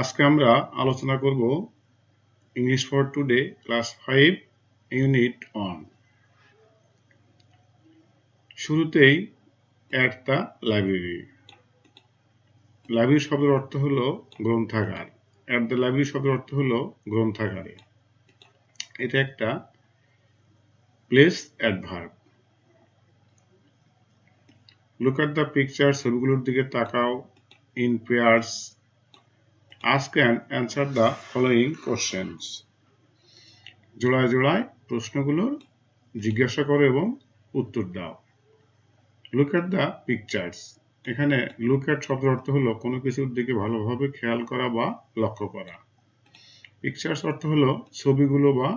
আজকে আমরা আলোচনা করব English for today class 5 unit 1। শুরুতেই অ্যাট দ্য লাইব্রেরি। লাইব্রেরি শব্দের অর্থ হলো গ্রন্থাগার। অ্যাট দ্য লাইব্রেরি শব্দের অর্থ হলো গ্রন্থাগারে। এটা একটা place adverb. Look at the picture, ছবিগুলোর দিকে তাকাও। In pairs. Ask and answer the following questions. জোড়ায় জোড়ায় প্রশ্নগুলোর জিজ্ঞাসা করো এবং উত্তর দাও। Look at the pictures. এখানে লুক অ্যাট শব্দের অর্থ হলো কোনো কিছুর দিকে ভালোভাবে খেয়াল করা বা লক্ষ্য করা। পিকচার্স অর্থ হলো ছবিগুলো বা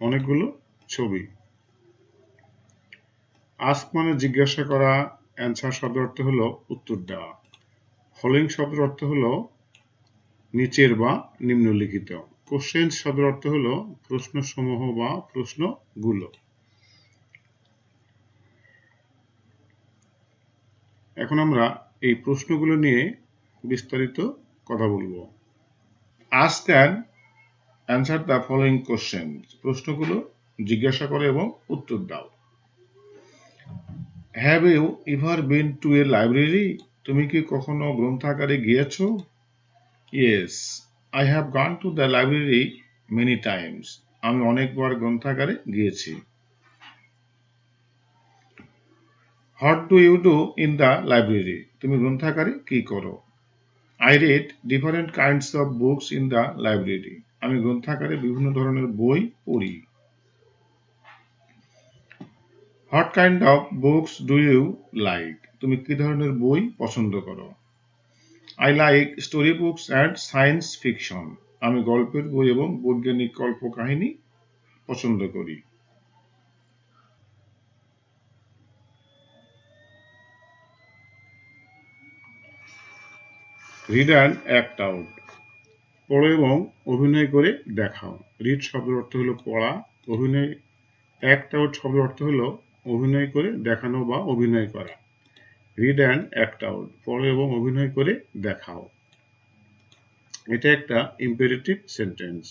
অনেকগুলো ছবি। আস্ক মানে জিজ্ঞাসা করা। অ্যান্সার শব্দের অর্থ হলো উত্তর দেওয়া। ফলোইং শব্দের অর্থ হলো নিচের বা নিম্নলিখিত। কোশ্চেন শব্দের অর্থ হলো প্রশ্নসমূহ বা প্রশ্নগুলো। এখন আমরা এই প্রশ্নগুলো নিয়ে বিস্তারিত কথা বলবো। Ask and answer the following question. প্রশ্নগুলো জিজ্ঞাসা করো এবং উত্তর দাও। Have you ever been to a library? তুমি কি কখনো গ্রন্থাগারে গিয়েছো? Yes, I have gone to the library many times. আমি অনেকবার গ্রন্থাগারে গিয়েছি। What do you do in the library? তুমি গ্রন্থাগারে কি করো? I read different kinds of books in the library. আমি গ্রন্থাগারে বিভিন্ন ধরনের বই পড়ি। What kind of books do you like? তুমি কি ধরনের বই পছন্দ করো? I like story books and science fiction. আমি গল্পের বই এবং বৈজ্ঞানিক কল্পকাহিনী পছন্দ করি। Read and act out. পড়ো এবং অভিনয় করে দেখাও। রিড শব্দের অর্থ হলো পড়া। অভিনয় অ্যাক্ট আউট শব্দের অর্থ হলো অভিনয় করে দেখানো বা অভিনয় করা। রিড অ্যান্ড অ্যাক্ট আউট, পড়ো এবং অভিনয় করে দেখাও। এটা একটা imperative sentence.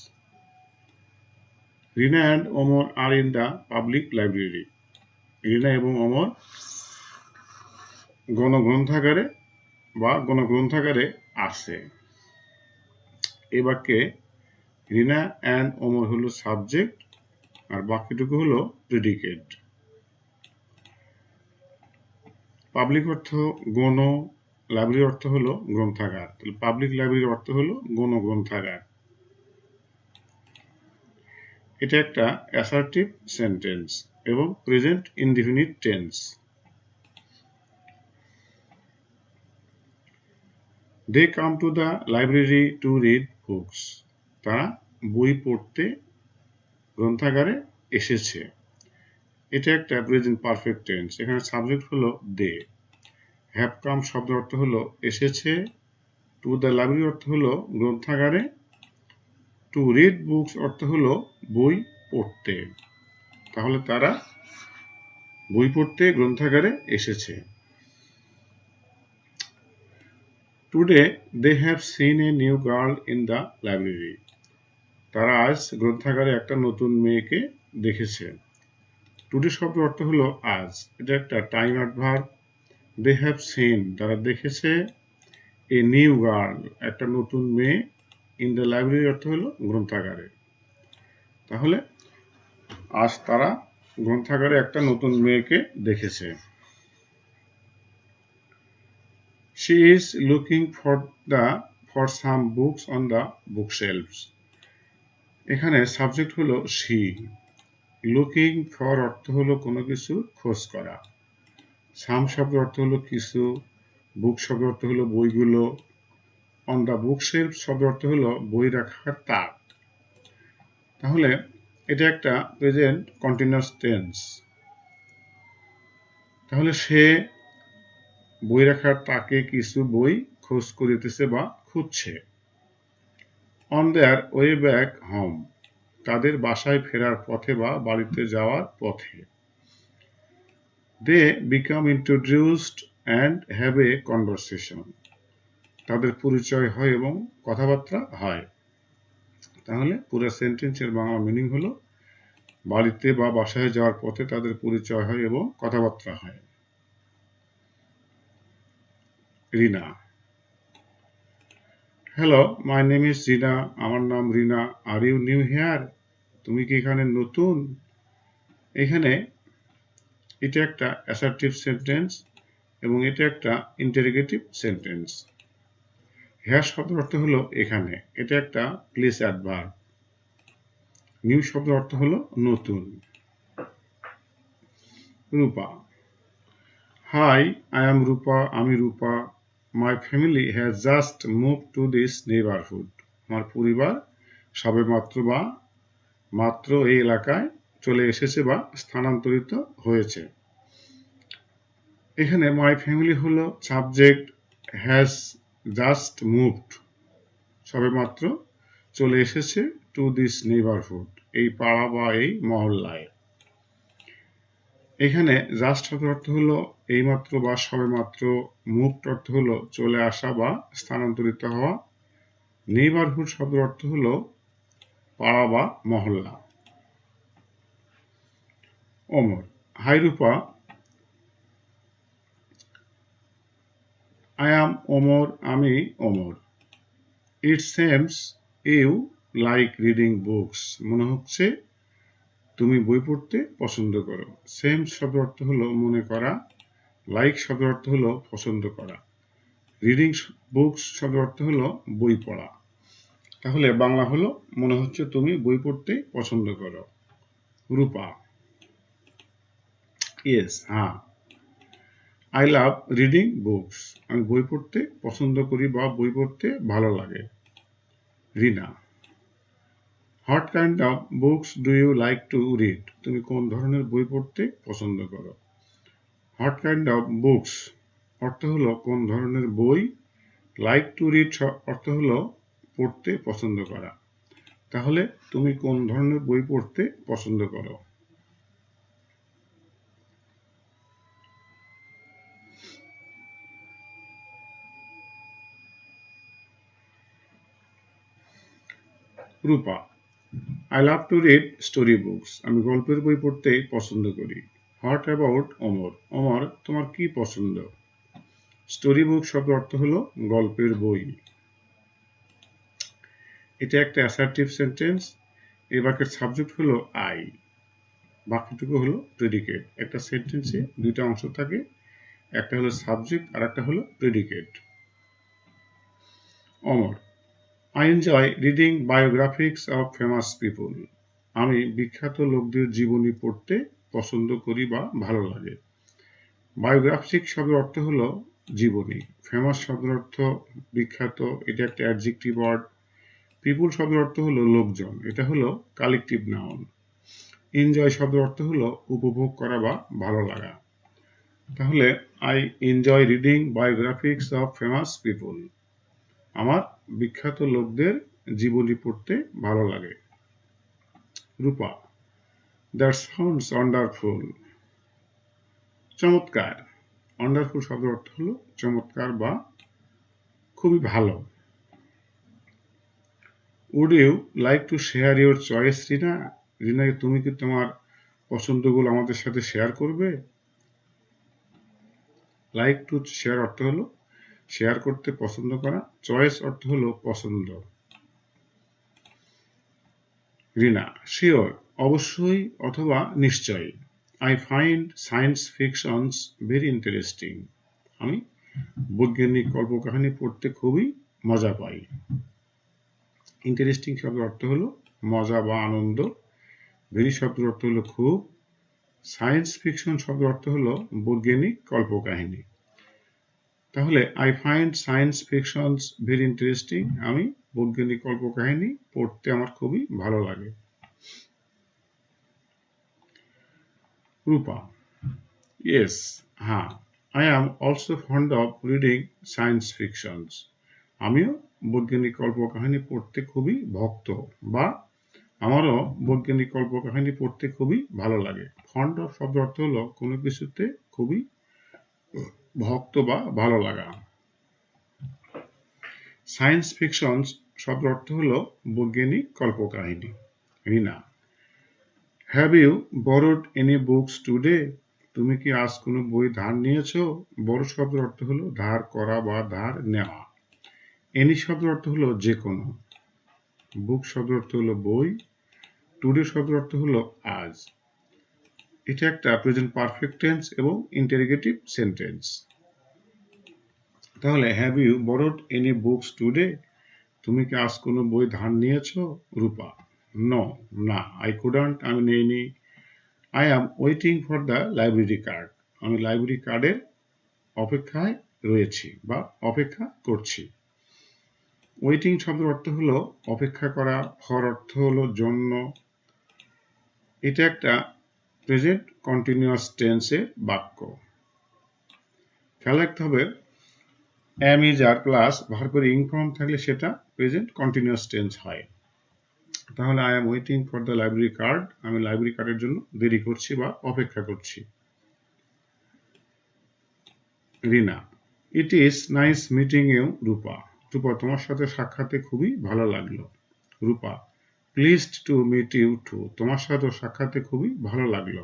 Rina and Amar are in the public library. Rina এবং অমর গণগ্রন্থাগারে গণগ্রন্থাগারে আছে। এই বাক্যে রিনা অ্যান্ড অমর হলো সাবজেক্ট আর বাকিটুকু হলো প্রেডিকেট। পাবলিক অর্থ গণ, লাইব্রেরি অর্থ হলো গ্রন্থাগার। তাহলে পাবলিক লাইব্রেরির অর্থ হলো গণগ্রন্থাগার। এটা একটা অ্যাসার্টিভ সেন্টেন্স এবং present indefinite tense. They come to the library to read books. তারা বই পড়তে গ্রন্থাগারে এসেছে। এটা একটা প্রেজেন্ট পারফেক্ট টেন্স। এখানে সাবজেক্ট হলো দে। হ্যাভ কাম শব্দের অর্থ হলো এসেছে। টু দ্য লাইব্রেরি অর্থ হলো গ্রন্থাগারে। টু রিড বুকস অর্থ হলো বই পড়তে। তাহলে তারা বই পড়তে গ্রন্থাগারে এসেছে। Today they have seen a new girl in the library. তারা আজ গ্রন্থাগারে একটা নতুন মেয়েকে দেখেছে। টুডে শব্দের অর্থ হলো আজ। এটা একটা time adverb. They have seen তারা দেখেছে। এ নিউ গার্ল একটা নতুন মেয়ে। ইন দ্য লাইব্রেরি অর্থ হলো গ্রন্থাগারে। তাহলে আজ তারা গ্রন্থাগারে একটা নতুন মেয়েকে দেখেছে। She is looking for some books on the bookshelves. এখানে সাবজেক্ট হলো she. লুকিং ফর অর্থ হলো কোনো কিছু খোঁজ করা। সাম শব্দের অর্থ হলো কিছু। বুক শব্দের অর্থ হলো বইগুলো। অন দ্য বুকশেলফ শব্দের অর্থ হলো বই রাখার তাক। তাহলে এটা একটা প্রেজেন্ট কন্টিনিউয়াস টেন্স। তাহলে সে বই রাখার তাকে কিছু বই খোঁজ করিতেছে বা খুঁজছে। On their way back home তাদের বাসায় ফেরার পথে বা বাড়িতে যাওয়ার পথে। They become introduced and have a conversation তাদের পরিচয় হয় এবং কথাবার্তা হয়। তাহলে পুরো সেন্টেন্সের বাংলা মিনিং হলো বাড়িতে বা বাসায় যাওয়ার পথে তাদের পরিচয় হয় এবং কথাবার্তা হয়। Rina, hello, my name is Rina. আমার নাম Rina. Are you new here? তুমি কি এখানে নতুন? এখানে এটা একটা অ্যাসার্টিভ সেন্টেন্স এবং এটা একটা ইন্টারোগেটিভ সেন্টেন্স। হিয়ার শব্দের অর্থ হলো এখানে, এটা একটা প্লেস অ্যাডভার্ব। নিউ শব্দের অর্থ হলো নতুন। Rupa, hi, I am Rupa. আমি Rupa. My family has just move to this neighbourhood. আমার পরিবার মাত্র এই এলাকায় চলে এসেছে বা স্থানান্তরিত হয়েছে। এখানে মাই ফ্যামিলি হলো সাবজেক্ট, হ্যাজ জাস্ট মুভড সবেমাত্র চলে এসেছে টু দিস নেইবারহুড এই পাড়া বা এই মহল্লায়। এখানে জাস্ট শব্দের অর্থ হলো এইমাত্র বা সবেমাত্র, মুভড অর্থ হলো চলে আসা বা স্থানান্তরিত হওয়া, নেইবারহুড শব্দের অর্থ হলো পাড়া বা মহল্লা। Omar, hi Rupa, I am Omar. আমি Omar. It seems you like reading books. মনে হচ্ছে তুমি বই পড়তে পছন্দ করো। সেম শব্দের অর্থ হলো মনে করা, লাইক শব্দের অর্থ হলো পছন্দ করা, রিডিং বুকস শব্দের অর্থ হলো বই পড়া। তাহলে বাংলা হলো মনে হচ্ছে তুমি বই পড়তে পছন্দ করো। রূপা, ইয়েস, হ্যাঁ। I love reading books. আমি বই পড়তে পছন্দ করি বা বই পড়তে ভালো লাগে। Rina, what kind of books do you like to read? তুমি কোন ধরনের বই পড়তে পছন্দ করো? হোয়াট কাইন্ড অফ বুকস অর্থ হলো কোন ধরনের বই, লাইক টু রিড অর্থ হলো পড়তে পছন্দ করা। তাহলে তুমি কোন ধরনের বই পড়তে পছন্দ করো? Rupa, I love to read story books. আমি গল্পের বই পড়তে পছন্দ করি। হোয়াট অ্যাবাউট অমর? অমর, তোমার কি পছন্দ? স্টোরি বুক শব্দ অর্থ হলো গল্পের বই। এটা একটা অ্যাসার্টিভ সেন্টেন্স। এই বাক্যের সাবজেক্ট হলো আই, বাকিটুকু হলো প্রেডিকেট। একটা সেন্টেন্সে দুইটা অংশ থাকে, একটা হলো সাবজেক্ট আর একটা হলো predicate. Amar, I enjoy reading biographics of famous people. আমি বিখ্যাত লোকদের জীবনী পড়তে পছন্দ করি বা ভালো লাগে। বায়োগ্রাফিক শব্দের অর্থ হলো জীবনী, ফেমাস শব্দের অর্থ বিখ্যাত, এটা একটা অ্যাডজেক্টিভ ওয়ার্ড। পিপুল শব্দের অর্থ হলো লোকজন, এটা হলো কালেকটিভ নাউন। এনজয় শব্দের অর্থ হলো উপভোগ করা বা ভালো লাগা। তাহলে I enjoy reading biographics of famous people. আমার বিখ্যাত লোকদের জীবনী পড়তে ভালো লাগে। Rupa, that sounds wonderful. চমৎকার। ওয়ান্ডারফুল শব্দের অর্থ হলো চমৎকার বা খুবই ভালো। Would you like to share your choice Rina? Rina, তুমি কি তোমার পছন্দগুলো আমাদের সাথে শেয়ার করবে? লাইক টু শেয়ার অর্থ হলো শেয়ার করতে পছন্দ করা, চয়েস অর্থ হলো পছন্দ। রিনা, শিওর, অবশ্যই অথবা নিশ্চয়ই। I find science fictions very interesting. আমি বৈজ্ঞানিক কল্পকাহিনী পড়তে খুবই মজা পাই। ইন্টারেস্টিং শব্দের অর্থ হলো মজা বা আনন্দ, ভেরি শব্দের অর্থ হলো খুব, সায়েন্স ফিকশন শব্দের অর্থ হলো বৈজ্ঞানিক কল্পকাহিনী। তাহলে I find science fictions very interesting. আমি বৈজ্ঞানিক কল্পকাহিনী পড়তে আমার খুবই ভালো লাগে। রূপা, ইয়েস, হ্যাঁ। I am also fond of reading science fictions. আমিও বৈজ্ঞানিক কল্পকাহিনী পড়তে খুবই ভক্ত, বা আমারও বৈজ্ঞানিক কল্পকাহিনী পড়তে খুবই ভালো লাগে। ফন্ড অফ শব্দ অর্থ হলো কোনো কিছুতে খুবই ভক্ত বা ভালো লাগা। সায়েন্স ফিকশন শব্দ অর্থ হলো বৈজ্ঞানিক কল্পকাহিনী। Rina, have you borrowed any books today? তুমি কি আজ কোনো বই ধার নিয়েছো? বড় শব্দের অর্থ হলো ধার করা বা ধার নেওয়া। এনি শব্দের অর্থ হলো যে কোনো। বুক শব্দের অর্থ হলো বই। টুডে শব্দের অর্থ হলো আজ। এটা একটা প্রেজেন্ট পারফেক্ট টেন্স এবং ইন্টারোগেটিভ সেন্টেন্স। তাহলে have you borrowed any books today? তুমি কি আজ কোনো বই ধার নিয়েছো? রূপা, নো, না, আই কুডন্ট, আমি নেইনি। I am waiting for the library card, আমি লাইব্রেরি কার্ডের অপেক্ষায় রয়েছি বা অপেক্ষা করছি। ওয়েটিং শব্দের অর্থ হলো অপেক্ষা করা, ফর অর্থ হলো জন্য। এটা একটা প্রেজেন্ট কন্টিনিউয়াস টেন্সের বাক্য। খেয়াল রাখতে হবে am is আর প্লাস ভার্বের ইং ফর্ম থাকলে সেটা প্রেজেন্ট কন্টিনিউয়াস টেন্স হয়। তাহলে I am waiting for the library card, আমি লাইব্রেরি কার্ডের জন্য দেরি করছি বা অপেক্ষা করছি। Rina, it is nice meeting you Rupa, Rupa তোমার সাথে সাক্ষাতে খুবই ভালো লাগলো। Rupa, pleased to meet you too, তোমার সাথে সাক্ষাতে খুবই ভালো লাগলো।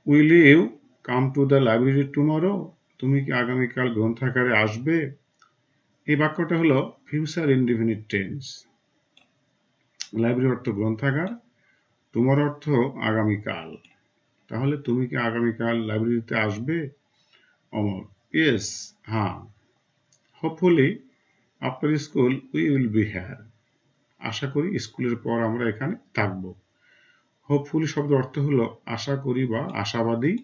Will you come to the library tomorrow, তুমি কি আগামীকাল গ্রন্থাগারে আসবে? এই বাক্যটা হলো ফিউচার ইনডিফিনিট টেন্স। লাইব্রেরি অর্থ গ্রন্থাগার, তোমার অর্থ আগামীকাল। তাহলে তুমি কি আগামীকাল লাইব্রেরিতে আসবে? অমর, ইয়েস, হ্যাঁ। Hopefully after school we will be here, আশা করি স্কুলের পর আমরা এখানে থাকব। হোপফুলি শব্দের অর্থ হলো আশা করি বা আশাবাদী।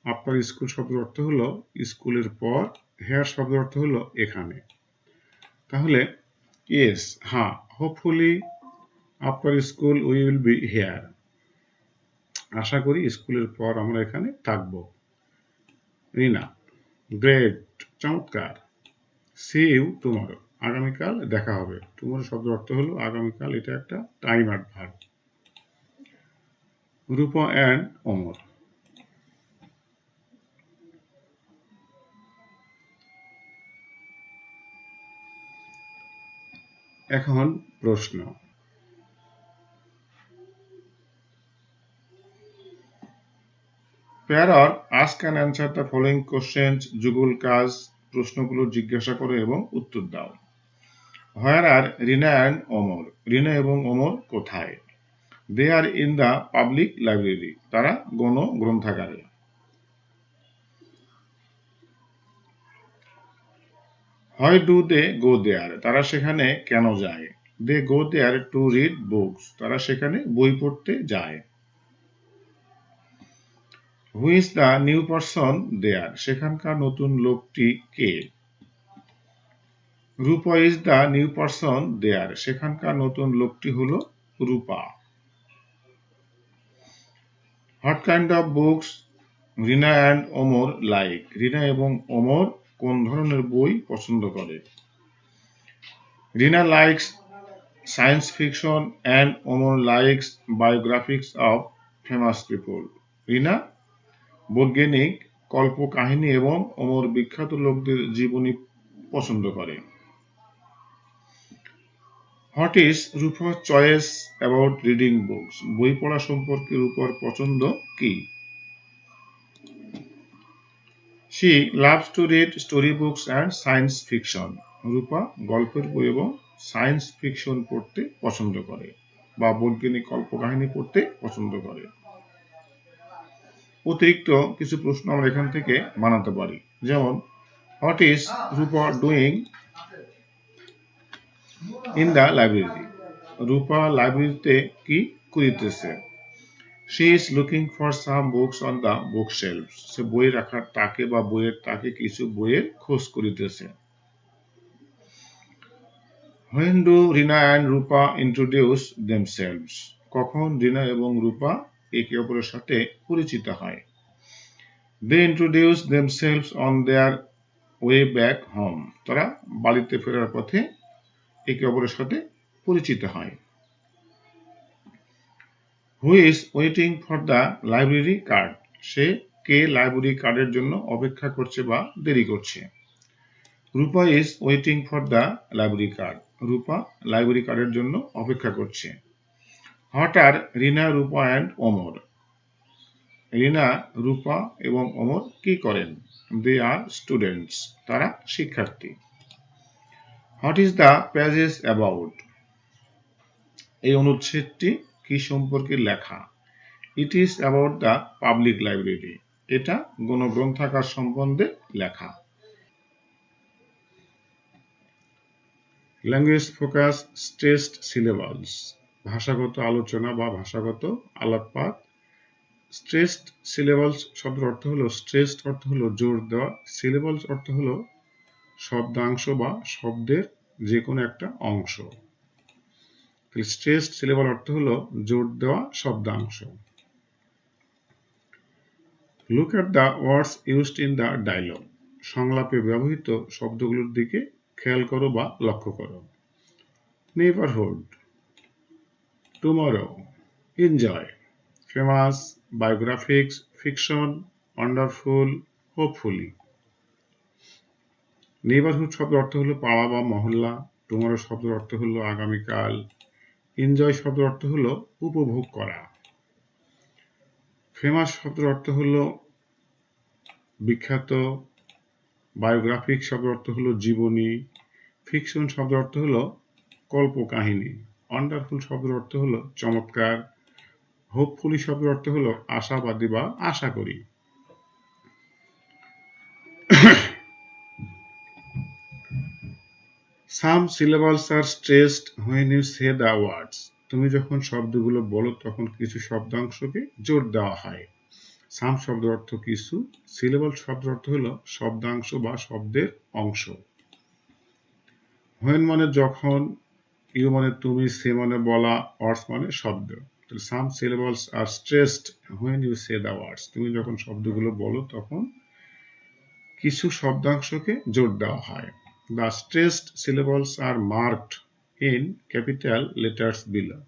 আফটার স্কুল শব্দের অর্থ হলো স্কুলের পর। হেয়ার শব্দের অর্থ হলো এখানে। তাহলে ইয়েস, হ্যাঁ, hopefully after school we will be here, আশা করি স্কুলের পর আমরা এখানে থাকব। রিনা, গ্রেট, চমৎকার। সি ইউ টুমরো, আগামীকাল দেখা হবে। টুমরো শব্দের অর্থ হলো আগামীকাল, এটা একটা time adverb. Rupa and Amar, এখন প্রশ্ন। Pair ask and answer the following questions, যুগল কাজ, প্রশ্নগুলো জিজ্ঞাসা করো এবং উত্তর দাও। হোয়ার আর রিনা অ্যান্ড অমর, রিনা এবং অমর কোথায়? দে আর ইন দ্য পাবলিক লাইব্রেরি, তারা গণ গ্রন্থাগারে। হোয়াই ডু দে গো দেয়ার, তারা সেখানে কেন যায়? They go there to read books, তারা সেখানে বই পড়তে যায়। Who is the new person there, সেখানকার নতুন লোকটি কে? Rupa is the new person there, সেখানকার নতুন লোকটি হলো Rupa. What kind of books Rina and Amar like, Rina এবং অমর কোন ধরনের বই পছন্দ করে? Rina likes science fiction and Amar likes biographies of famous people, Rina বৈজ্ঞানিক কল্পকাহিনী এবং অমর বিখ্যাত লোকদের জীবনী পছন্দ করে। হোয়াট ইজ রূপার চয়েস অ্যাবাউট রিডিং বুকস, বই পড়া সম্পর্কে রূপার পছন্দ কি? She loves to read story books and science fiction, Rupa গল্পের বই এবং সায়েন্স ফিকশন পড়তে পছন্দ করে বা বৈজ্ঞানিক কল্পকাহিনী পড়তে পছন্দ করে। অতিরিক্ত কিছু প্রশ্ন আমরা এখান থেকে বানাতে পারি, যেমন what is Rupa doing in the library, Rupa লাইব্রেরিতে কি করিতেছে? She is looking for some books on the book shelf, সে বই রাখার তাকে বা বইয়ের তাকে কিছু বইয়ের খোঁজ করিতেছে। When do Rina and Rupa introduce themselves, কখন রিনা এবং রূপা একে অপরের সাথে পরিচিত হয়? They introduce themselves on their way back home, তারা বাড়িতে ফেরার পথে একে অপরের সাথে পরিচিত হয়। Who is waiting for the library card, সে কে লাইব্রেরি কার্ডের জন্য অপেক্ষা করছে বা দেরি করছে? Rupa is waiting for the library card. Rupa library কার্ডের জন্য অপেক্ষা করছে। What are Rina, Rupa and অমর? রিনা, রূপা এবং অমর কি করেন? They are students. তারা শিক্ষার্থী। What is the pages about? এই অনুচ্ছেদটি কি সম্পর্কে লেখা? It is about the public library. এটা গণগ্রন্থাগার সম্বন্ধে লেখা। Language focus stressed syllables. ভাষাগত আলোচনা বা ভাষাগত আলোকপাত। স্ট্রেসড সিলেবালস শব্দের অর্থ হলো, স্ট্রেসড অর্থ হলো জোর দেওয়া, সিলেবালস অর্থ হলো শব্দাংশ বা শব্দের যে কোনো একটা অংশ। স্ট্রেসড সিলেবাল অর্থ হলো জোর দেওয়া শব্দাংশ। Look at the words used in the dialogue. সংলাপে ব্যবহৃত শব্দগুলোর দিকে খেয়াল করো বা লক্ষ্য করো। Neighbourhood, tomorrow, enjoy, famous, biographies, fiction, wonderful, hopefully. Neighbourhood শব্দের অর্থ হলো পাড়া বা মহল্লা। টুমরো শব্দের অর্থ হলো আগামীকাল। এনজয় শব্দের অর্থ হলো উপভোগ করা। ফেমাস শব্দের অর্থ হলো বিখ্যাত। বায়োগ্রাফিক শব্দের অর্থ হলো জীবনী। ফিকশন শব্দের অর্থ হলো কল্পকাহিনী। ওয়ান্ডারফুল শব্দের অর্থ হলো চমৎকার। হোপফুলি শব্দের অর্থ হলো আশাবাদী বা আশা করি। Some syllables are stressed when you say the words. তুমি যখন শব্দগুলো বলো তখন কিছু শব্দাংশকে জোর দেওয়া হয়। সাম শব্দের অর্থ কিছু, সিলেবল শব্দের অর্থ হলো শব্দাংশ বা শব্দের অংশ। when মানে যখন, ইউ মানে তুমি, সে মানে বলা, ওয়ার্ডস মানে শব্দ। Some syllables are stressed when you say the words. তুমি যখন শব্দগুলো বলো তখন কিছু শব্দাংশকে জোর দেওয়া হয়। The stressed syllables are marked in capital letters below.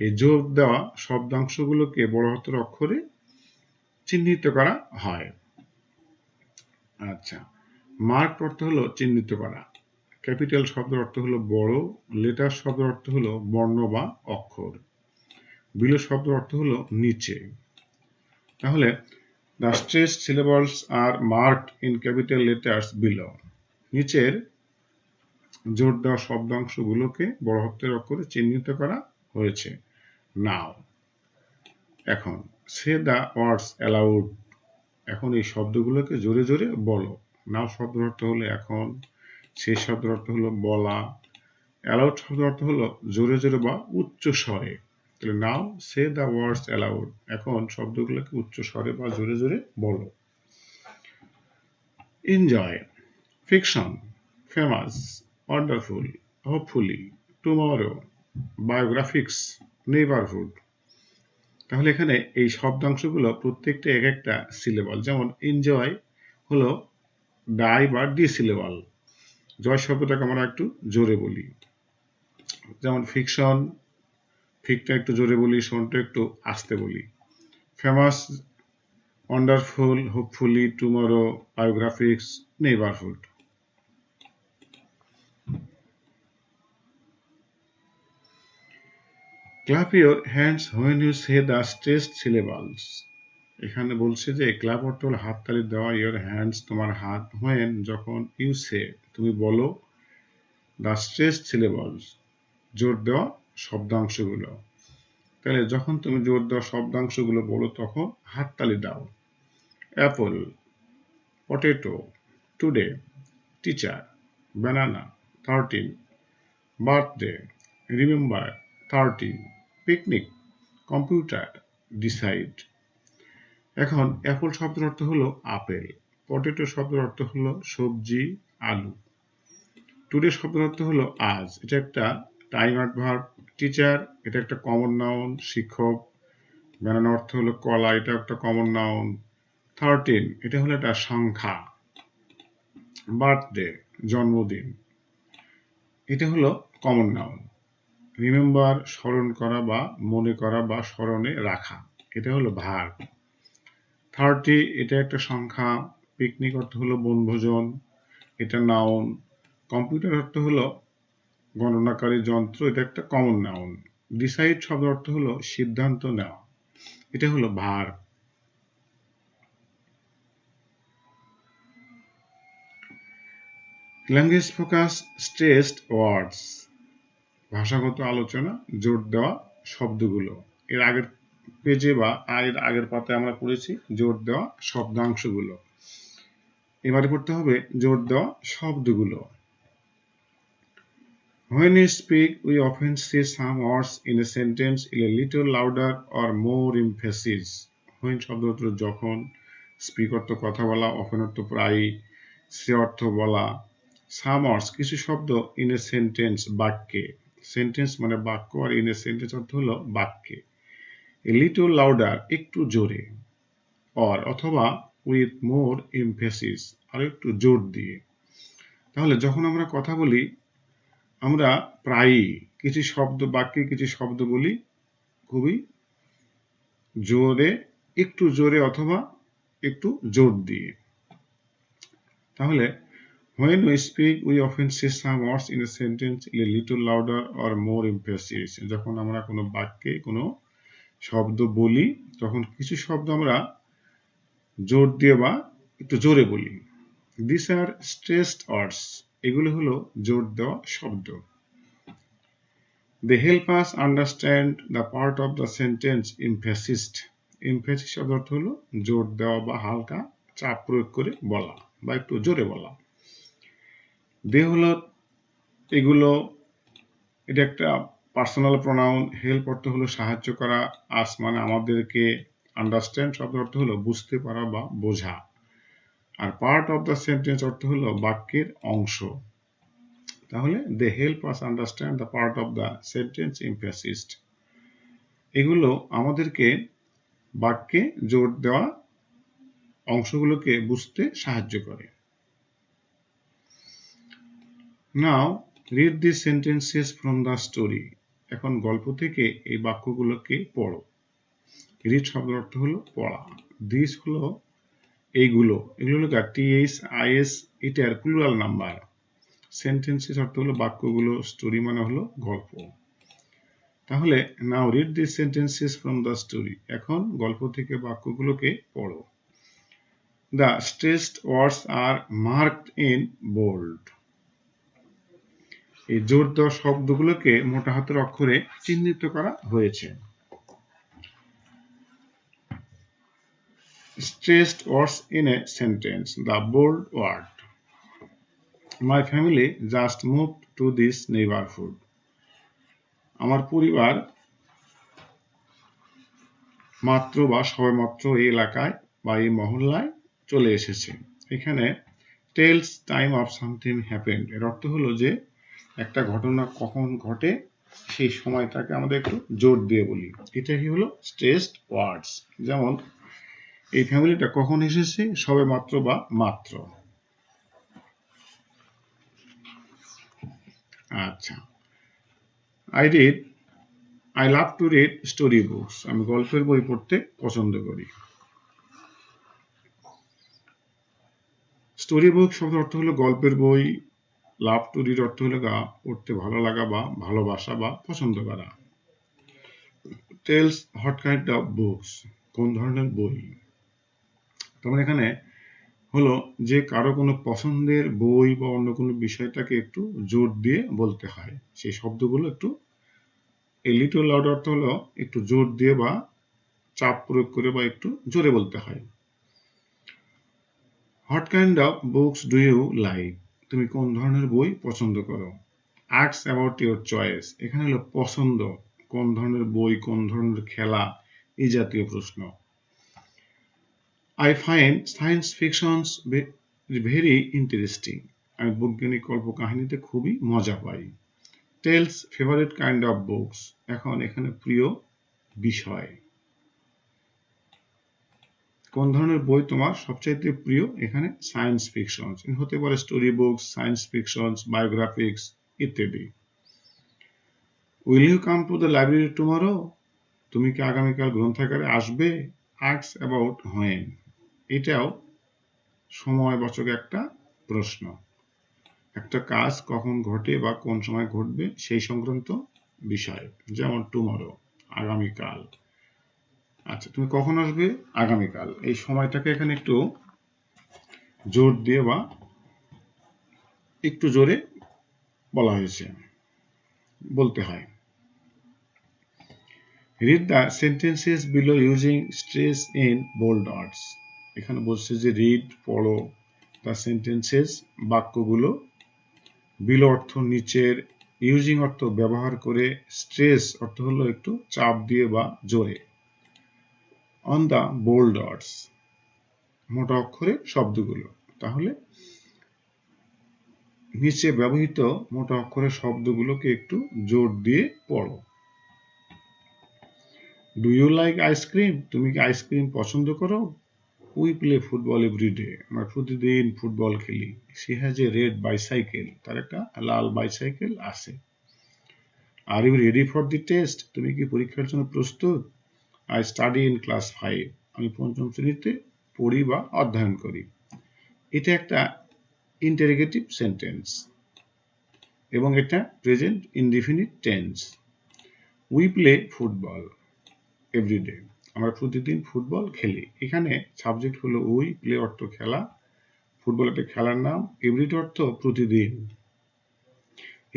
এই জোর দেওয়া শব্দাংশগুলোকে বড় হাতের অক্ষরে চিহ্নিত করা হয়। আচ্ছা, মার্ক অর্থ হলো চিহ্নিত করা। ক্যাপিটাল শব্দের অর্থ হলো বড়। লেটার শব্দের অর্থ হলো বর্ণ বা অক্ষর। বিলো শব্দের অর্থ হলো নিচে। তাহলে the stressed syllables are marked in capital letters below. নিচের জোর দেওয়া শব্দাংশগুলোকে বড় হাতের অক্ষরে চিহ্নিত করা হয়েছে। নাও, এখন সে দ্য ওয়ার্ডস অ্যালাউড। এখন এই শব্দগুলোকে জোরে জোরে বলো। নাও শব্দের অর্থ হলো এখন। সে শব্দের অর্থ হলো বলা। অ্যালাউড শব্দের অর্থ হলো জোরে জোরে বা উচ্চ স্বরে। তাহলে নাও সে দ্য ওয়ার্ডস অ্যালাউড। এখন শব্দগুলোকে উচ্চ স্বরে বা জোরে জোরে বলো। Enjoy, fiction, famous, wonderful, hopefully, tomorrow, biographics, neighbourhood. তাহলে এখানে এই শব্দাংশগুলো প্রত্যেকটা এক একটা সিলেবল। যেমন এনজয় হলো ডাই বা ডি সিলেবল। জয় শব্দটাকে আমরা একটু জোরে বলি। যেমন ফিকশন, ফিকটা একটু জোরে বলি, শনটা একটু আস্তে বলি। Famous, wonderful, hopefully, tomorrow, biographics, neighbourhood. Clap your hands when you say the stressed syllables. এখানে বলছে যে ক্ল্যাপ অর্থ হলো হাততালি দেওয়া, ইউর হ্যান্ডস তোমার হাত, হোয়েন যখন, ইউ সে তুমি বলো, দ্য স্ট্রেসড সিলেবলস জোর দেওয়া শব্দাংশগুলো। তাহলে যখন তুমি জোর দেওয়া শব্দাংশগুলো বলো তখন হাততালি দাও। Apple, potato, today, teacher, banana, 13, birthday, remember, 13, picnic, computer, decide. এখন অ্যাপল শব্দের অর্থ হলো আপেল। পটেটো শব্দের অর্থ হলো সবজি, আলু। টুডে শব্দের অর্থ হলো আজ, এটা একটা টাইম অ্যাডভার্ব। টিচার এটা একটা কমন নাউন, শিক্ষক। ব্যানানা অর্থ হলো কলা, এটা একটা কমন নাউন। 13 এটা হলো একটা সংখ্যা। বার্থডে জন্মদিন, এটা হলো কমন নাউন। রিমেম্বার স্মরণ করা বা মনে করা বা স্মরণে রাখা, এটা হলো ভার্ব। 30 এটা একটা সংখ্যা। পিকনিক অর্থ হলো বনভোজন। এটা নাউন। কম্পিউটার অর্থ হলো গণনাকারী যন্ত্র, এটা একটা কমন নাউন। ডিসাইড শব্দ অর্থ হলো সিদ্ধান্ত নেওয়া, এটা হলো ভার্ব। ল্যাঙ্গুয়েজ ফোকাস স্ট্রেসড ওয়ার্ডস, ভাষাগত আলোচনা, জোর দেওয়া শব্দগুলো। এর আগের পেজে বা এর আগের পাতায় আমরা পড়েছি জোর দেওয়া শব্দাংশগুলো। এবারে পড়তে হবে জোর দেওয়া শব্দগুলো। When we speak, we often say some words in a sentence in a little louder or more emphasis. When শব্দ অর্থ যখন, স্পিক অর্থ কথা বলা, often অর্থ প্রায়ই, সে অর্থ বলা। Some words কিছু শব্দ in a sentence বাক্যে, সেন্টেন্স মানে বাক্য, আর in a sentence অর্থ হলো বাক্যে। A little louder একটু জোরে, or অথবা with more emphasis আর একটু জোর দিয়ে। তাহলে যখন আমরা কথা বলি আমরা প্রায়ই কিছু শব্দ বাক্যে কিছু শব্দ বলি খুবই জোরে, একটু জোরে অথবা একটু জোর দিয়ে। তাহলে when we speak we often say some words in a sentence in a little louder or more emphasis. যখন আমরা কোনো বাক্যে কোনো শব্দ বলি তখন কিছু শব্দ আমরা জোর দিয়ে বা একটু জোরে বলি। These are stressed words, এগুলো হলো জোর দেওয়া শব্দ। They help us understand the part of the sentence emphasized. Emphasis শব্দ অর্থ হলো জোর দেওয়া বা হালকা চাপ প্রয়োগ করে বলা বা একটু জোরে বলা। They হলো এগুলো, এটা একটা পার্সোনাল প্রোনাউন। হেল্প অর্থ হলো সাহায্য করা, আস মানে আমাদেরকে, আন্ডারস্ট্যান্ড শব্দ অর্থ হলো বুঝতে পারা বা বোঝা, আর পার্ট অফ দ্য সেন্টেন্স অর্থ হলো বাক্যের অংশ। তাহলে they help us understand the part of the sentence emphasized. এগুলো আমাদেরকে বাক্যে জোর দেওয়া অংশগুলোকে বুঝতে সাহায্য করে। Now read these sentences from the story. এখন গল্প থেকে এই বাক্যগুলোকে পড়ো। রিড শব্দের অর্থ হলো পড়া। দিস হলো এইগুলো, এগুলো হলো THIS, এটার প্লুরাল নাম্বার। সেন্টেন্সেস অর্থ হলো বাক্যগুলো, স্টোরি মানে হলো গল্প। তাহলে now read this sentences from the story, এখন গল্প থেকে বাক্যগুলোকে পড়ো। The stressed words are marked in bold. এই জোর দেওয়া শব্দগুলোকে মোটা হাতের অক্ষরে চিহ্নিত করা হয়েছে। Stressed words in a sentence. The bold word. My family just moved to this neighborhood. আমার পরিবার মাত্র বা সবেমাত্র এই এলাকায় বা এই মহল্লায় চলে এসেছে। এখানে tells time of something happened, এর অর্থ হলো যে একটা ঘটনা কখন ঘটে সেই সময়টাকে আমাদের একটু জোর দিয়ে বলি। এটাই হলো স্ট্রেসড ওয়ার্ডস। যেমন এই ফ্যামিলিটা কখন এসেছে, সবে মাত্র বা মাত্র। আচ্ছা, I love to read story books. আমি গল্পের বই পড়তে পছন্দ করি। স্টোরি বুক শব্দের অর্থ হলো গল্পের বই। লাভ টু রিড অর্থ হলো পড়তে ভালো লাগা বা ভালোবাসা বা পছন্দ করা। Tells what kind of books, কোন ধরনের বই। তারপরে এখানে হলো যে কারো কোনো পছন্দের বই বা অন্য কোনো বিষয়টাকে একটু জোর দিয়ে বলতে হয়, সেই শব্দগুলো একটু এ লিটল লাউড অর্থ হলো একটু জোর দিয়ে বা চাপ প্রয়োগ করে বা একটু জোরে বলতে হয়। What kind of books do you like, তুমি কোন ধরনের বই পছন্দ করো। আস্ক অ্যাবাউট ইউর চয়েস, এখানে হলো পছন্দ, কোন ধরনের বই, কোন ধরনের খেলা, এই জাতীয় প্রশ্ন। I find science fictions very interesting. আমি বৈজ্ঞানিক কল্পকাহিনীতে খুবই মজা পাই। Tells favourite kind of books, এখন এখানে প্রিয় বিষয়, কোন ধরনের বই তোমার সবচাইতে প্রিয়, এখানে সায়েন্স ফিকশন, হতে পারে story books, science fiction, biographies ইত্যাদি। Will you come to the library tomorrow, তুমি কি আগামীকাল গ্রন্থাগারে আসবে। আস্ক অ্যাবাউট হোয়েন, এটাও সময়বাচক একটা প্রশ্ন। একটা কাজ কখন ঘটে বা কোন সময় ঘটবে সেই সংক্রান্ত বিষয়, যেমন টুমরো, আগামীকাল। আচ্ছা, তুমি কখন আসবে? আগামীকাল। এই সময়টাকে এখানে একটু জোর দিয়ে বা একটু জোরে বলা হয়েছে, বলতে হয়। Read the sentences below using stress in bold words. এখানে বলছে যে রিড, পড়ো, the sentences, বাক্যগুলো, বিলো অর্থ নিচের, ইউজিং অর্থ ব্যবহার করে, স্ট্রেস অর্থ হলো একটু চাপ দিয়ে বা জোরে, অন দ্য বোল্ড ওয়ার্ডস, মোটা অক্ষরে শব্দগুলো। তাহলে নিচে ব্যবহৃত মোটা অক্ষরের শব্দগুলোকে একটু জোর দিয়ে পড়ো। Do you like ice cream? তুমি কি আইসক্রিম পছন্দ করো? We play football every day, আমরা প্রতিদিন ফুটবল খেলি। She has a red bicycle, তার একটা লাল বাইসাইকেল আছে। Are you ready for the test? তুমি কি পরীক্ষার জন্য প্রস্তুত? আই স্টাডি ইন ক্লাস 5, আমি পঞ্চম শ্রেণীতে পড়ি বা অধ্যয়ন করি। এটা একটা ইন্টারোগেটিভ সেন্টেন্স এবং এটা present indefinite tense. We play football every day, আমরা প্রতিদিন ফুটবল খেলি। এখানে সাবজেক্ট হলো উই, প্লে অর্থ খেলা, ফুটবল একটা খেলার নাম, এভরিডে অর্থ প্রতিদিন।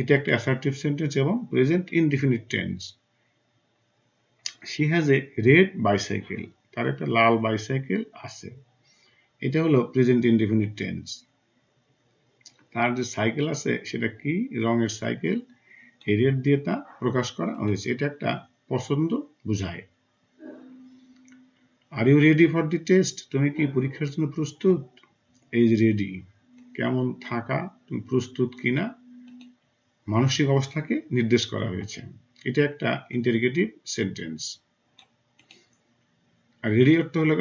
এটা একটা অ্যাসার্টিভ সেন্টেন্স এবং present indefinite tense. She has a red bicycle, তার একটা লাল বাইসাইকেল আছে। এটা হলো প্রেজেন্ট ইনডিফিনিট টেন্স। তার যে সাইকেল আছে সেটা কি রঙের সাইকেল, এই রেড দিয়ে তা প্রকাশ করা হয়েছে। এটা একটা পছন্দ বোঝায়। Are you ready for the test? তুমি কি পরীক্ষার জন্য প্রস্তুত? এই যে রেডি, কেমন থাকা, তুমি প্রস্তুত কিনা, মানসিক অবস্থাকে নির্দেশ করা হয়েছে। এটা একটা ইন্টারোগেটিভ সেন্টেন্স। আর রেডি অর্থ হলো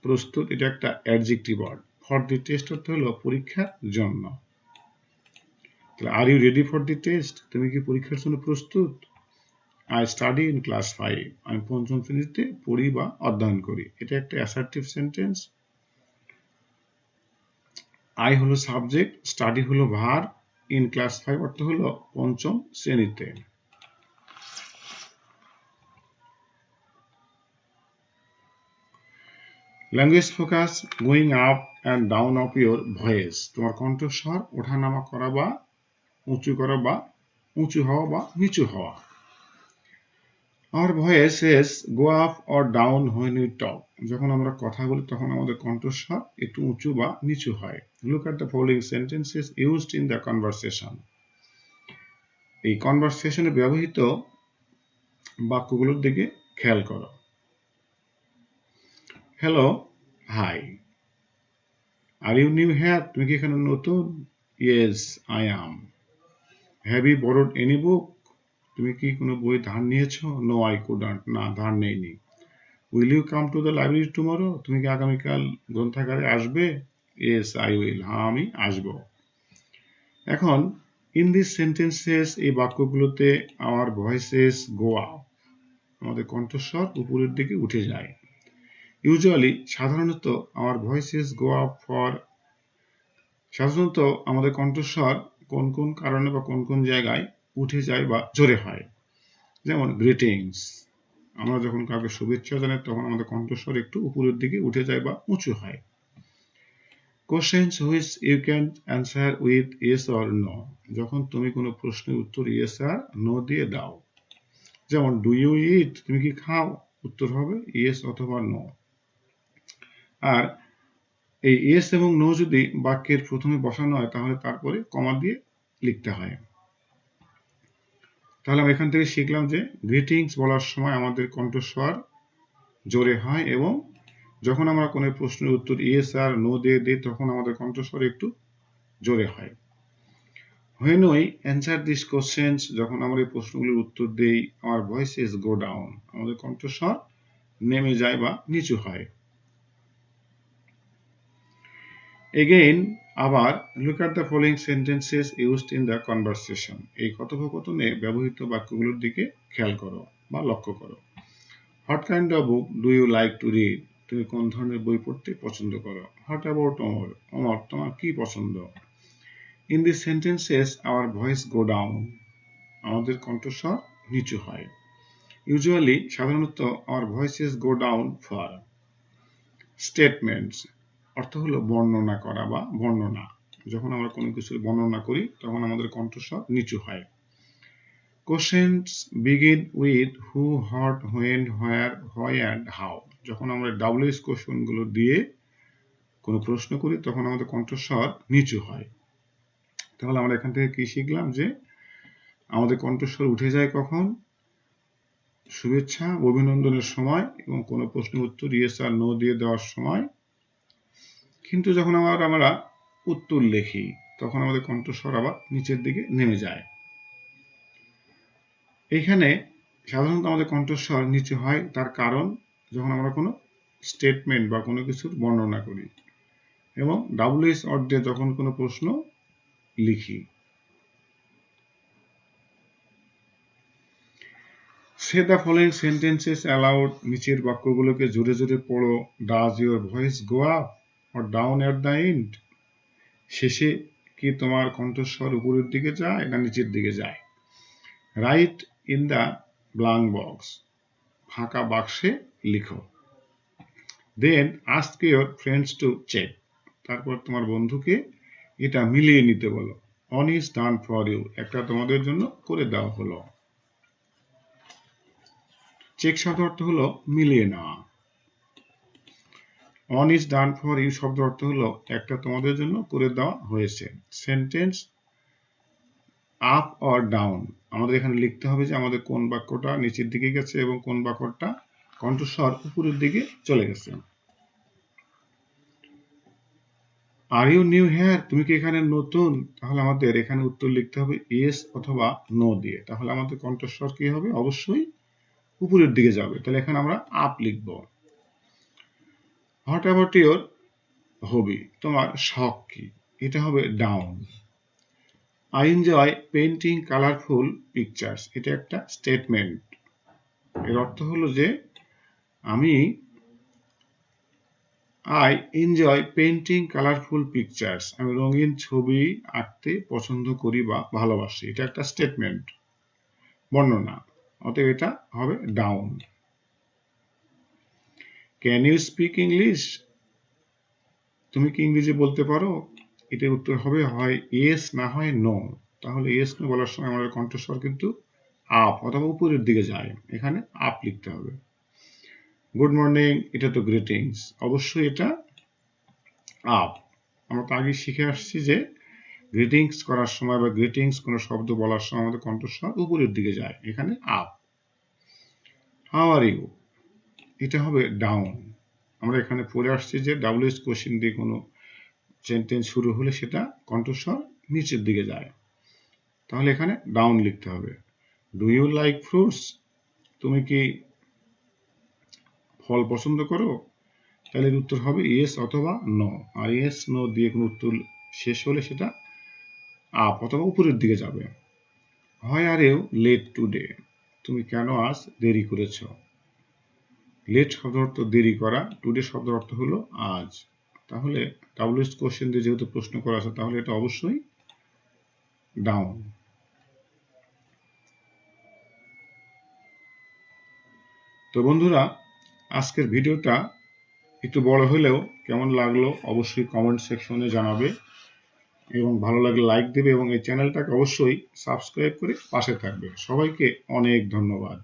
প্রস্তুত, এটা একটা adjective word. For the test অর্থ হলো পরীক্ষার জন্য। তাহলে are you ready for the test? তুমি কি পরীক্ষার জন্য প্রস্তুত? আই স্টাডি ইন ক্লাস 5, আমি পঞ্চম শ্রেণীতে পড়ি বা অধ্যয়ন করি। এটা একটা অ্যাসার্টিভ সেন্টেন্স। আই হলো সাবজেক্ট, স্টাডি হলো ভার্ব, ইন ক্লাস 5 অর্থ হলো পঞ্চম শ্রেণীতে। Language focus, going up and down of your voice, তোমার কণ্ঠস্বর ওঠানামা করা বা উঁচু করা বা উঁচু হওয়া বা নিচু হওয়া। Our voices go up or down when we talk. যখন আমরা কথা বলি তখন আমাদের কণ্ঠস্বর একটু উঁচু বা নিচু হয়। Look at the following sentences used in the conversation. এই কনভারসেশনে ব্যবহৃত বাক্যগুলোর দিকে খেয়াল করো। Hello, hi. Are you new here? তুমি কি এখানে নতুন? Yes, I am. Have you borrowed any book? তুমি কি কোনো বই ধার নিয়েছো? No, I couldn't. না, ধার নেইনি। Will you come to the library tomorrow? তুমি কি আগামীকাল গ্রন্থাগারে আসবে? Yes, I will. হ্যাঁ, আমি আসব। এখন ইন দিস সেন্টেন্সেস, এই বাক্যগুলোতে আমার ভয়েসেস গো আপ, আমাদের কণ্ঠস্বর উপরের দিকে উঠে যায়। ইউজুয়ালি, সাধারণত আমার ভয়েসেস গো আপ ফর, সাধারণত আমাদের কণ্ঠস্বর কোন কোন কারণে বা কোন কোন জায়গায় উঠে যায় বা জোরে হয়। যেমন গ্রিটিংস, আমরা যখন কাউকে শুভেচ্ছা জানাই তখন আমাদের কণ্ঠস্বর একটু উপরের দিকে উঠে যায় বা উঁচু হয়। Questions which you can answer with yes or no, যখন তুমি কোনো প্রশ্নের উত্তর ইয়েস আর নো দিয়ে দাও। যেমন ডু ইউ ইট? তুমি কি খাও? উত্তর হবে ইয়েস অথবা নো। আর এই ইয়েস এবং নো যদি বাক্যের প্রথমে বসানো হয় তাহলে তারপরে কমা দিয়ে লিখতে হয়। তাহলে আমরা এখান থেকে শিখলাম যে গ্রিটিংস বলার সময় আমাদের কণ্ঠস্বর জোরে হয় এবং যখন আমরা কোনো প্রশ্নের উত্তর ইয়েস আর নো দিয়ে দিই তখন আমাদের কণ্ঠস্বর একটু জোরে হয়। When we answer these questions, যখন আমরা এই প্রশ্নগুলোর উত্তর দেই, our voices go down, আমাদের কণ্ঠস্বর নেমে যায় বা নিচু হয়। Again, আবার look at the following sentences used in the conversation. এই কথোপকথনে ব্যবহৃত বাক্যগুলোর দিকে খেয়াল করো বা লক্ষ্য করো। What kind of book do you like to read? তুমি কোন ধরনের বই পড়তে পছন্দ করো? What about Omar? অমর, তোমার কি পছন্দ? In this sentences our voice go down, আমাদের কণ্ঠস্বর নিচু হয়। ইউজুয়ালি, সাধারণত our voices go down for statements, অর্থ হলো বর্ণনা করা বা বর্ণনা। যখন আমরা কোনো কিছুর বর্ণনা করি তখন আমাদের কণ্ঠস্বর নিচু হয়। Questions begin with who, what, when, where, why and how. যখন আমরা ডাব্লিউএস কোশ্চেনগুলো দিয়ে কোনো প্রশ্ন করি তখন আমাদের কণ্ঠস্বর নিচু হয়। তাহলে আমরা এখান থেকে কি শিখলাম, যে আমাদের কণ্ঠস্বর উঠে যায় কখন? শুভেচ্ছা অভিনন্দনের সময় এবং কোনো প্রশ্নের উত্তর ইয়েস আর নো দিয়ে দেওয়ার সময়। কিন্তু যখন আমরা উত্তর লিখি তখন আমাদের কণ্ঠস্বর আবার নিচের দিকে নেমে যায়। এখানে সাধারণত আমাদের কণ্ঠস্বর নিচু হয় তার কারণ যখন আমরা কোনো স্টেটমেন্ট বা কোনো কিছুর বর্ণনা করি এবং ডাব্লিউএস অর্থে যখন কোনো প্রশ্ন লিখি। সে দ্য ফলোইং সেন্টেন্সেস অ্যালাউড, নিচের বাক্যগুলোকে জোরে জোরে পড়ো। Does your voice go up or down at the end? শেষে কি তোমার কণ্ঠস্বর উপরের দিকে যায় না নিচের দিকে যায়? Write in the blank box, ফাঁকা বাক্সে লিখো। Then ask your friends to check, তারপর তোমার বন্ধুকে এটা মিলিয়ে নিতে বলো। One is done for you, একটা তোমাদের জন্য করে দেওয়া হলো। চেক শব্দ অর্থ হলো মিলিয়ে নেওয়া। One is done for you শব্দ অর্থ হলো একটা তোমাদের জন্য করে দেওয়া হয়েছে। সেন্টেন্স আপ অর ডাউন, আমাদের এখানে লিখতে হবে যে আমাদের কোন বাক্যটা নিচের দিকে গেছে এবং কোন বাক্যটা কণ্ঠস্বর উপরের দিকে চলে গেছে। আর ইউ নিউ হেয়ার, তুমি কি এখানে নতুন? তাহলে আমাদের এখানে উত্তর লিখতে হবে ইয়েস অথবা নো দিয়ে। তাহলে আমাদের কণ্ঠস্বর কি হবে? অবশ্যই উপরের দিকে যাবে। তাহলে এখানে আমরা আপ লিখব। হোয়াট অ্যাবাউট ইউর হবি, তোমার শখ কি? এটা হবে down. I enjoy painting colourful pictures, এটা একটা স্টেটমেন্ট। এর অর্থ হলো যে আমি I enjoy painting colourful pictures, আমি রঙিন ছবি আঁকতে পছন্দ করি বা ভালোবাসি। এটা একটা স্টেটমেন্ট, বর্ণনা। অতএব এটা হবে down. Can you speak English, তুমি কি ইংরেজি বলতে পারো? এটার উত্তর হবে হয় ইয়েস না হয় নো। তাহলে ইয়েস নো বলার সময় আমাদের কণ্ঠস্বর কিন্তু আপ অথবা উপরের দিকে যায়, এখানে আপ লিখতে হবে। গুড মর্নিং, এটা তো গ্রিটিংস, অবশ্যই এটা আপ। আমরা তো আগে শিখে আসছি যে গ্রিটিংস করার সময় বা গ্রিটিংস কোনো শব্দ বলার সময় আমাদের কণ্ঠস্বর উপরের দিকে যায়, এখানে আপ। হাউ আর ইউ, এটা হবে ডাউন। আমরা এখানে পড়ে আসছি যে ডাব্লিউএস কোশ্চেন দিয়ে কোনো সেন্টেন্স শুরু হলে সেটা কণ্ঠস্বর নিচের দিকে যায়, তাহলে এখানে ডাউন লিখতে হবে। ডু ইউ লাইক ফ্রুটস, তুমি কি ফল পছন্দ করো? তাহলে এর উত্তর হবে ইয়েস অথবা নো। আর ইয়েস নো দিয়ে কোনো উত্তর শেষ হলে সেটা আপ অথবা উপরের দিকে যাবে। Why are you late today, তুমি কেন আজ দেরি করেছ? লেট শব্দ অর্থ দেরি করা, টুডে শব্দ অর্থ হলো আজ। তাহলে ডাব্লিউএস কোশ্চেন দিয়ে যেহেতু প্রশ্ন করা আছে তাহলে এটা অবশ্যই ডাউন। তো বন্ধুরা, আজকের ভিডিওটা একটু বড় হলেও কেমন লাগলো অবশ্যই কমেন্ট সেকশনে জানাবে এবং ভালো লাগলে লাইক দেবে এবং এই চ্যানেলটাকে অবশ্যই সাবস্ক্রাইব করে পাশে থাকবে। সবাইকে অনেক ধন্যবাদ।